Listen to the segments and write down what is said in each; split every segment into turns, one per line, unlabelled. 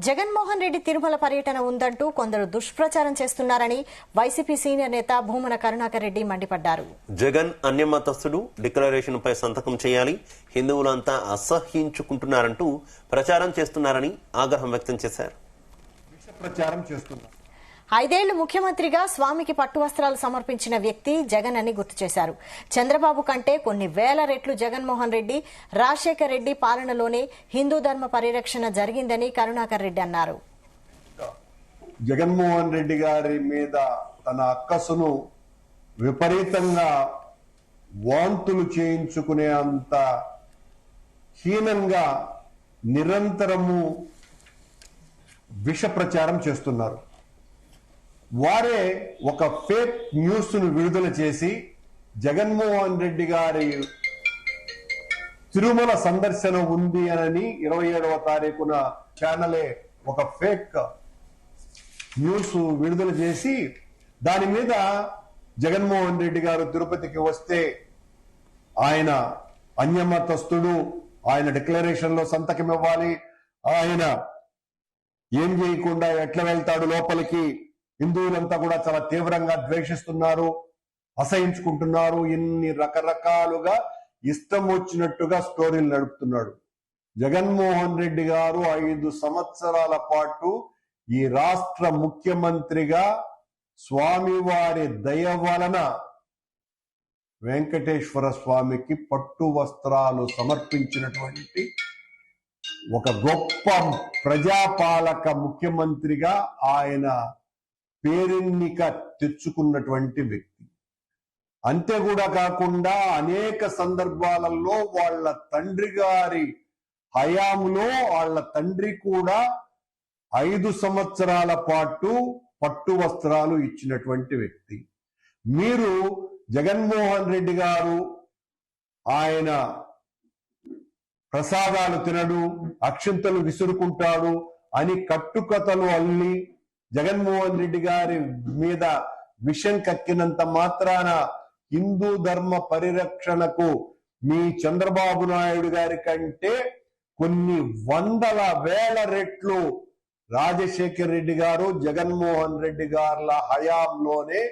జగన్మోహన్ రెడ్డి తిరుమల పర్యటన ఉందంటూ కొందరు దుష్ప్రచారం చేస్తున్నారని వైసీపీ సీనియర్ నేత భూమన కరుణాకర్ రెడ్డి మండిపడ్డారు.
జగన్ అన్యమతస్థుడు, డిక్లరేషన్ పై సంతకం చేయాలి, హిందువులంతా అసహ్యించుకుంటున్నారంటూ ప్రచారం చేస్తున్నారని ఆగ్రహం వ్యక్తం చేశారు.
ఐదేళ్లు ముఖ్యమంత్రిగా స్వామికి పట్టు వస్త్రాలు సమర్పించిన వ్యక్తి జగన్ అని గుర్తు చేశారు. చంద్రబాబు కంటే కొన్ని వేల రెట్లు జగన్మోహన్ రెడ్డి, రాజశేఖర్ రెడ్డి పాలనలోనే హిందూ ధర్మ పరిరక్షణ జరిగిందని కరుణాకర్ రెడ్డి అన్నారు.
జగన్మోహన్ రెడ్డి గారి మీద తన అక్కసును విపరీతంగా వాంతులు చేయించుకునే అంత హీనంగా నిరంతరము విష ప్రచారం చేస్తున్నారు. వారే ఒక ఫేక్ న్యూస్ ను విడుదల చేసి జగన్మోహన్ రెడ్డి గారి తిరుమల సందర్శన ఉంది అని 27వ తారీఖున ఛానలే ఒక ఫేక్ న్యూస్ విడుదల చేసి దాని మీద జగన్మోహన్ రెడ్డి గారు తిరుపతికి వస్తే ఆయన అన్యమతస్థుడు, ఆయన డిక్లరేషన్ లో సంతకం ఇవ్వాలి, ఆయన ఏం చేయకుండా ఎట్లా వెళ్తాడు లోపలికి, హిందువులంతా కూడా చాలా తీవ్రంగా ద్వేషిస్తున్నారు, అసహించుకుంటున్నారు, ఇన్ని రకరకాలుగా ఇష్టం వచ్చినట్టుగా స్టోరీలు నడుపుతున్నాడు. జగన్మోహన్ రెడ్డి గారు 5 సంవత్సరాల పాటు ఈ రాష్ట్ర ముఖ్యమంత్రిగా స్వామివారి దయ వలన వెంకటేశ్వర స్వామికి పట్టు వస్త్రాలు సమర్పించినటువంటి ఒక గొప్ప ప్రజాపాలక ముఖ్యమంత్రిగా ఆయన పేరెన్నిక తెచ్చుకున్నటువంటి వ్యక్తి. అంతే కూడా కాకుండా అనేక సందర్భాలలో వాళ్ళ తండ్రి గారి హయాంలో వాళ్ళ తండ్రి కూడా 5 సంవత్సరాల పాటు పట్టు వస్త్రాలు ఇచ్చినటువంటి వ్యక్తి. మీరు జగన్మోహన్ రెడ్డి గారు ఆయన ప్రసాదాలు తినడు, అక్షింతలు విసురుకుంటాడు అని కట్టుకథలు అల్లి జగన్మోహన్ రెడ్డి గారి మీద విషం కక్కినంత మాత్రాన హిందూ ధర్మ పరిరక్షణకు మీ చంద్రబాబు నాయుడు గారి కంటే కొన్ని వందల వేల రెట్లు రాజశేఖర్ రెడ్డి గారు, జగన్మోహన్ రెడ్డి గారుల హయాంలోనే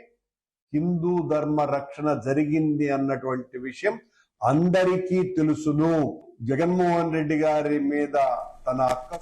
హిందూ ధర్మ రక్షణ జరిగింది అన్నటువంటి విషయం అందరికీ తెలుసును. జగన్మోహన్ రెడ్డి గారి మీద తన అక్క